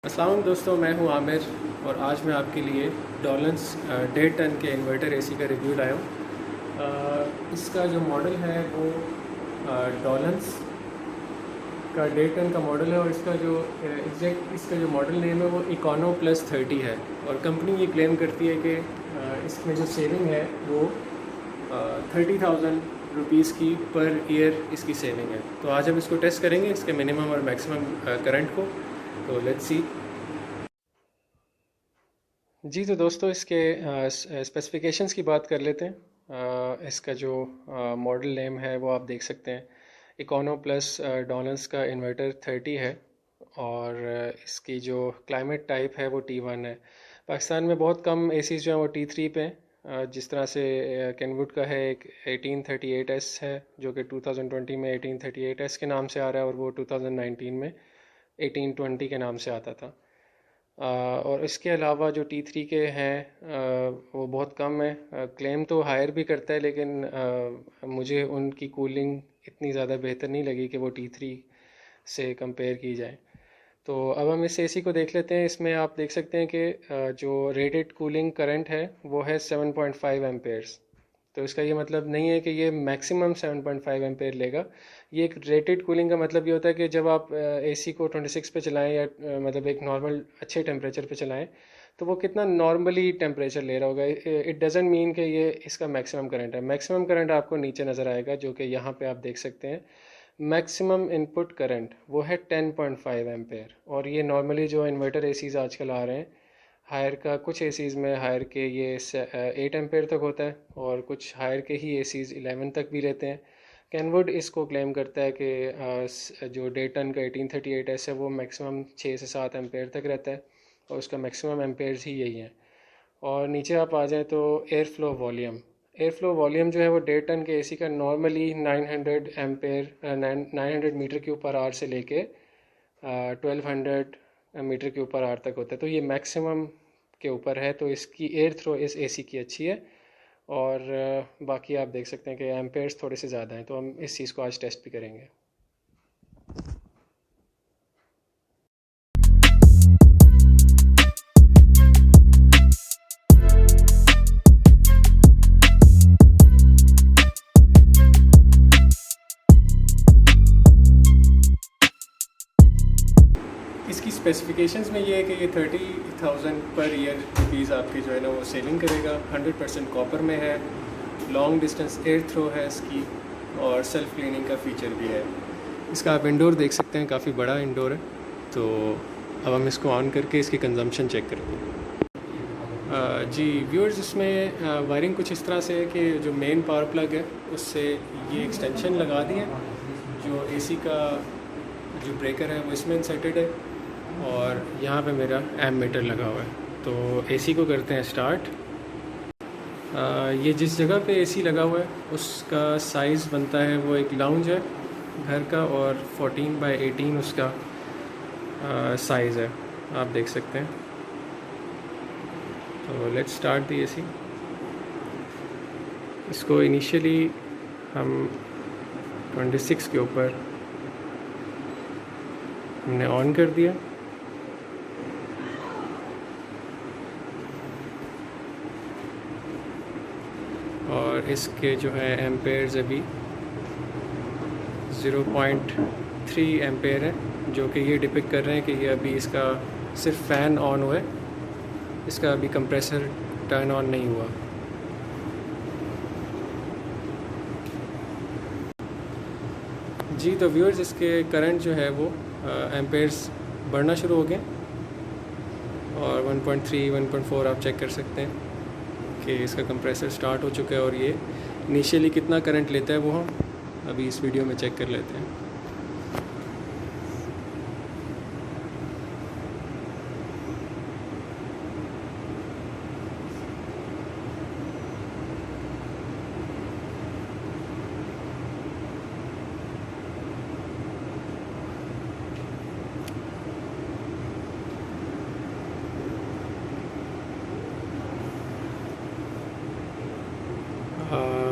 अस्सलाम वालेकुम दोस्तों, मैं हूं आमिर और आज मैं आपके लिए डॉलन्स 1.5 टन के इन्वर्टर एसी का रिव्यू लाया हूं। इसका जो मॉडल है वो डॉलन्स का 1.5 टन का मॉडल है और इसका जो इसका जो मॉडल नेम है वो इकोनो प्लस 30 है। और कंपनी ये क्लेम करती है कि इसमें जो सेविंग है वो 30,000 रुपीज़ की पर ईयर इसकी सेविंग है। तो आज हम इसको टेस्ट करेंगे, इसके मिनिमम और मैक्सिमम करंट को। तो लेट्स सी। जी तो दोस्तों, इसके स्पेसिफिकेशंस की बात कर लेते हैं। इसका जो मॉडल नेम है वो आप देख सकते हैं, इकोनो प्लस डॉलन्स का इन्वर्टर 30 है। और इसकी जो क्लाइमेट टाइप है वो T1 है। पाकिस्तान में बहुत कम एसीज़ जो हैं वो T3 पे हैं। जिस तरह से कैनवुड का है एक 1838S है जो कि 2020 में 1838S के नाम से आ रहा है और वो 2019 में 1820 के नाम से आता था। और इसके अलावा जो T3 के हैं वो बहुत कम है। क्लेम तो हायर भी करता है, लेकिन मुझे उनकी कूलिंग इतनी ज़्यादा बेहतर नहीं लगी कि वो T3 से कंपेयर की जाए। तो अब हम इस एसी को देख लेते हैं। इसमें आप देख सकते हैं कि जो रेटेड कूलिंग करंट है वो है 7.5 एम्पेयर्स। तो इसका ये मतलब नहीं है कि ये मैक्सिमम 7.5 एम्पेयर लेगा। ये एक रेटेड कूलिंग का मतलब ये होता है कि जब आप एसी को 26 पे चलाएं या मतलब एक नॉर्मल अच्छे टेम्परेचर पे चलाएं तो वो कितना नॉर्मली टेम्परेचर ले रहा होगा। इट डजेंट मीन कि ये इसका मैक्सिमम करंट है। मैक्सिमम करंट आपको नीचे नज़र आएगा जो कि यहाँ पे आप देख सकते हैं। मैक्सिमम इनपुट करंट वो है 10.5 एम्पेयर। और ये नॉर्मली जो इन्वर्टर एसीज़ आजकल आ रहे हैं हायर का, कुछ एसीज़ में हायर के ये 8 एम्पेयर तक होता है और कुछ हायर के ही एसीज़ 11 तक भी लेते हैं। कैनवुड इसको क्लेम करता है कि जो 1.5 टन का 1838S है वो मैक्सिमम 6 से 7 एम्पेयर तक रहता है और उसका मैक्सिमम एम्पेयर्स ही यही हैं। और नीचे आप आ जाएँ तो एयर फ्लो वॉल्यूम जो है वो 1.5 टन के एसी का normally 900 ampere 900 metre cube per hour से लेके 1200 मीटर के ऊपर आर तक होता है। तो ये मैक्सिमम के ऊपर है, तो इसकी एयर थ्रो इस एसी की अच्छी है। और बाकी आप देख सकते हैं कि एम्पेयर्स थोड़े से ज़्यादा हैं। तो हम इस चीज़ को आज टेस्ट भी करेंगे। इसकी स्पेसिफिकेशंस में ये है कि ये 30,000 पर ईयर रुपीज़ आपकी जो है ना वो सेविंग करेगा। 100% कॉपर में है, लॉन्ग डिस्टेंस एयर थ्रो है इसकी और सेल्फ क्लीनिंग का फ़ीचर भी है। इसका आप इंडोर देख सकते हैं, काफ़ी बड़ा इंडोर है। तो अब हम इसको ऑन करके इसकी कंजम्पशन चेक करेंगे। जी व्यूअर्स, इसमें वायरिंग कुछ इस तरह से है कि जो मेन पावर प्लग है उससे ये एक्सटेंशन लगा दी है। जो एसी का जो ब्रेकर है वो इसमें इंसर्टेड है और यहाँ पे मेरा एम मीटर लगा हुआ है। तो एसी को करते हैं स्टार्ट। ये जिस जगह पे एसी लगा हुआ है उसका साइज़ बनता है, वो एक लाउंज है घर का और 14x18 उसका साइज़ है, आप देख सकते हैं। तो लेट्स स्टार्ट दी एसी। इसको इनिशियली हम 26 के ऊपर हमने ऑन कर दिया और इसके जो है एम्पेयर्स अभी 0.3 एम्पेयर है, जो कि ये डिपिक्ट कर रहे हैं कि ये अभी इसका सिर्फ फ़ैन ऑन हुआ है, इसका अभी कंप्रेसर टर्न ऑन नहीं हुआ। जी तो व्यूअर्स, इसके करंट जो है वो एम्पेयर्स बढ़ना शुरू हो गए और 1.3 1.4 आप चेक कर सकते हैं कि इसका कंप्रेसर स्टार्ट हो चुका है। और ये इनिशियली कितना करंट लेता है वो हम अभी इस वीडियो में चेक कर लेते हैं।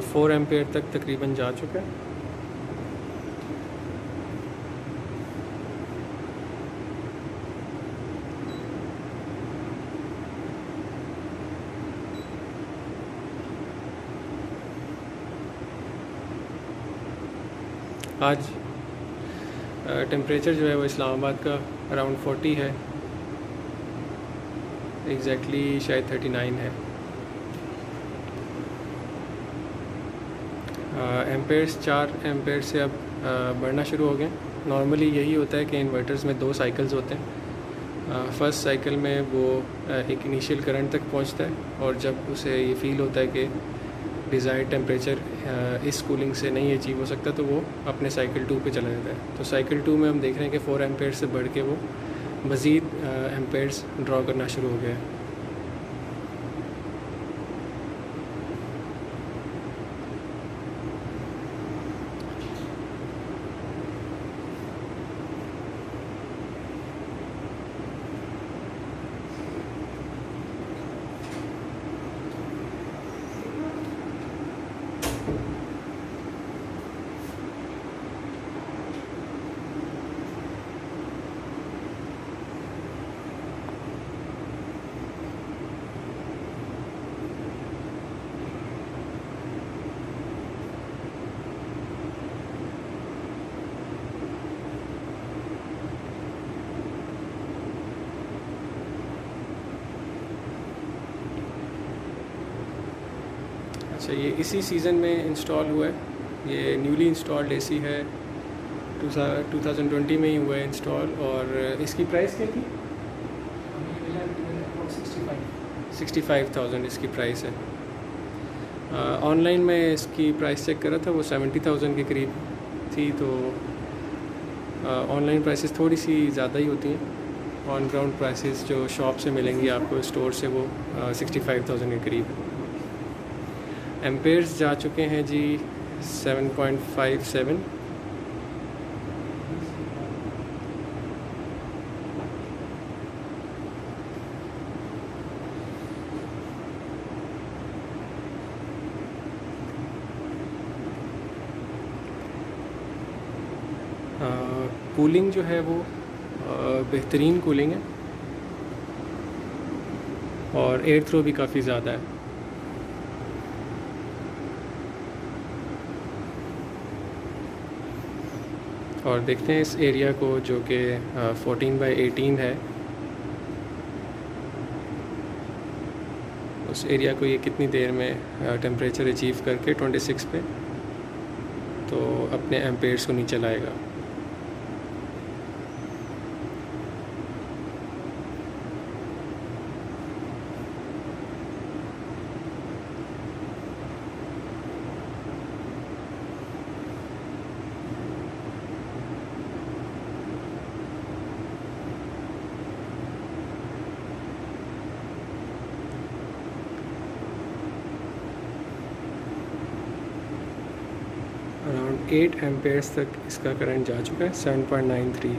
4 एम्पेयर तक तकरीबन जा चुका है। आज टेम्परेचर जो है वो इस्लामाबाद का अराउंड 40 है, एग्जैक्टली शायद 39 है। एम्पेयर्स 4 एम्पेयर से अब बढ़ना शुरू हो गए। नॉर्मली यही होता है कि इन्वर्टर्स में 2 साइकिल्स होते हैं। फर्स्ट साइकिल में वो एक इनिशियल करंट तक पहुंचता है, और जब उसे ये फील होता है कि डिज़ायर्ड टेम्परेचर इस कूलिंग से नहीं अचीव हो सकता, तो वो अपने साइकिल 2 पे चला जाता है। तो साइकिल 2 में हम देख रहे हैं कि 4 एम्पेयर से बढ़ के वो मज़ीद एम्पेयर्स ड्रॉ करना शुरू हो गया है। अच्छा, ये इसी सीज़न में इंस्टॉल हुआ है। ये न्यूली इंस्टॉल्ड एसी है, 2020 में ही हुआ है इंस्टॉल। और इसकी प्राइस क्या थी? 65,000 इसकी प्राइस है। ऑनलाइन में इसकी प्राइस चेक करा था, वो 70,000 के करीब थी। तो ऑनलाइन प्राइसेस थोड़ी सी ज़्यादा ही होती हैं। ऑन ग्राउंड प्राइसेस जो शॉप से मिलेंगी आपको स्टोर से, वो 65,000 के करीब है। एम्पेयर्स जा चुके हैं जी 7.57। कूलिंग जो है वो बेहतरीन कूलिंग है, और एयर थ्रो भी काफ़ी ज़्यादा है। और देखते हैं इस एरिया को, जो कि 14/18 है, उस एरिया को ये कितनी देर में टेम्परेचर अचीव करके 26 पे तो अपने एम्पेयर्स को नीचे लाएगा। अराउंड 8 एम्पेयर्स तक इसका करंट जा चुका है, 7.93।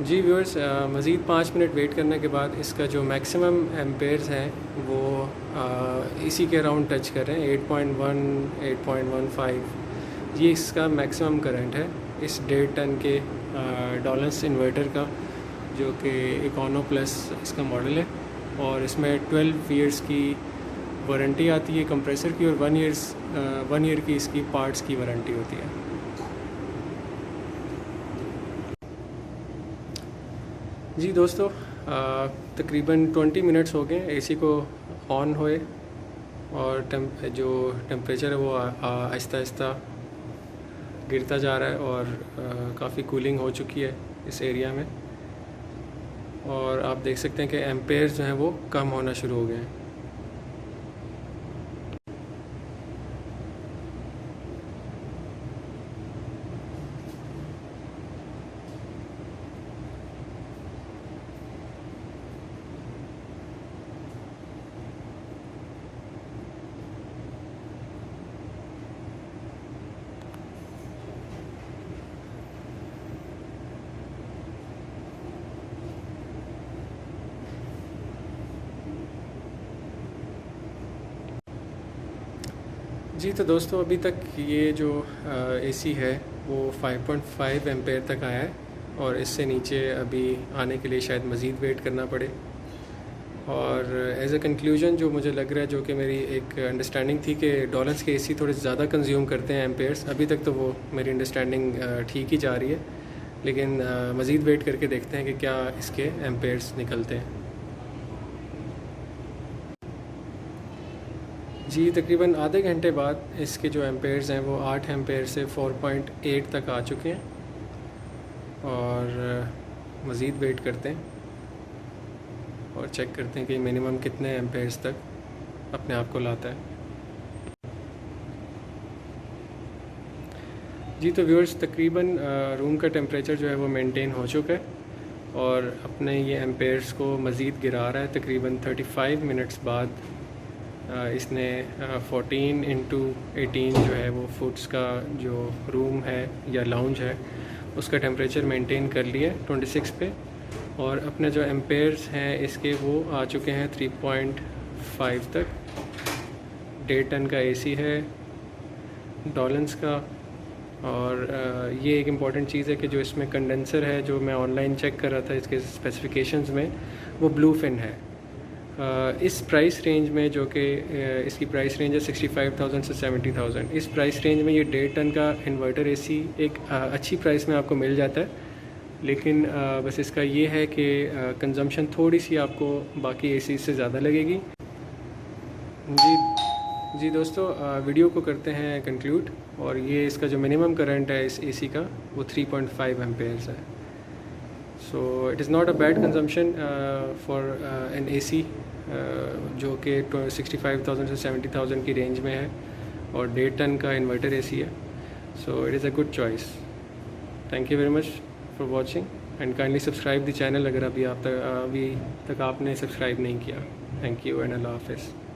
जी व्यूअर्स, मज़ीद 5 मिनट वेट करने के बाद इसका जो मैक्सिमम एम्पेयर्स हैं वो इसी के अराउंड टच कर रहे हैं, 8.1 8.15। ये इसका मैक्सिमम करंट है इस 1.5 टन के डॉलर्स इन्वर्टर का, जो कि इकोनो प्लस इसका मॉडल है। और इसमें 12 ईयर्स की वारंटी आती है कंप्रेसर की, और 1 ईयर की इसकी पार्ट्स की वारंटी होती है। जी दोस्तों, तकरीबन 20 मिनट्स हो गए एसी को ऑन हुए, और जो टेम्परेचर है वो आहिस्ता आहिस्ता गिरता जा रहा है, और काफ़ी कूलिंग हो चुकी है इस एरिया में। और आप देख सकते हैं कि एम्पेयर्स जो हैं वो कम होना शुरू हो गए हैं। जी तो दोस्तों, अभी तक ये जो एसी है वो 5.5 एम्पेयर तक आया है, और इससे नीचे अभी आने के लिए शायद मज़ीद वेट करना पड़े। और एज अ कंक्लूजन जो मुझे लग रहा है, जो कि मेरी एक अंडरस्टैंडिंग थी कि डॉलर्स के एसी थोड़े ज़्यादा कंज्यूम करते हैं एम्पेयर्स, अभी तक तो वो मेरी अंडरस्टैंडिंग ठीक ही जा रही है, लेकिन मज़ीद वेट करके देखते हैं कि क्या इसके एम्पेयर्स निकलते हैं। जी, तकरीबन आधे घंटे बाद इसके जो एम्पेयर्स हैं वो 8 एम्पेयर से 4.8 तक आ चुके हैं, और मज़ीद वेट करते हैं और चेक करते हैं कि मिनिमम कितने एम्पेयर्स तक अपने आप को लाता है। जी, तो व्यूअर्स, तकरीबन रूम का टेम्परेचर जो है वो मेंटेन हो चुका है और अपने ये एम्पेयर्स को मज़ीद गिरा रहा है। तकरीबन 35 मिनट्स बाद इसने 14x18 जो है वो फुट्स का जो रूम है या लाउंज है उसका टेम्परेचर मेंटेन कर लिया है 26 पे, और अपने जो एम्पेयर्स हैं इसके वो आ चुके हैं 3.5 तक। 1.5 टन का एसी है डॉलन्स का, और ये एक इम्पॉर्टेंट चीज़ है कि जो इसमें कंडेंसर है, जो मैं ऑनलाइन चेक कर रहा था इसके स्पेसिफिकेशंस में, वो ब्लू फिन है। इस प्राइस रेंज में, जो कि इसकी प्राइस रेंज है 65,000 से 70,000, इस प्राइस रेंज में ये 1.5 टन का इन्वर्टर एसी एक अच्छी प्राइस में आपको मिल जाता है। लेकिन बस इसका ये है कि कंजम्पशन थोड़ी सी आपको बाकी एसी से ज़्यादा लगेगी। जी दोस्तों, वीडियो को करते हैं कंक्लूड, और ये इसका जो मिनिमम करंट है इस एसी का वो 3.5 एम्पेयर्स है। So it is not a bad consumption for an AC जो कि 65,000 से 70,000 की रेंज में है और 1.5 टन का इन्वर्टर एसी है। So it is a good choice. Thank you very much for watching and kindly subscribe the channel अगर अभी तक आपने सब्सक्राइब नहीं किया। थैंक यू एंड अल्लाह हाफिज़।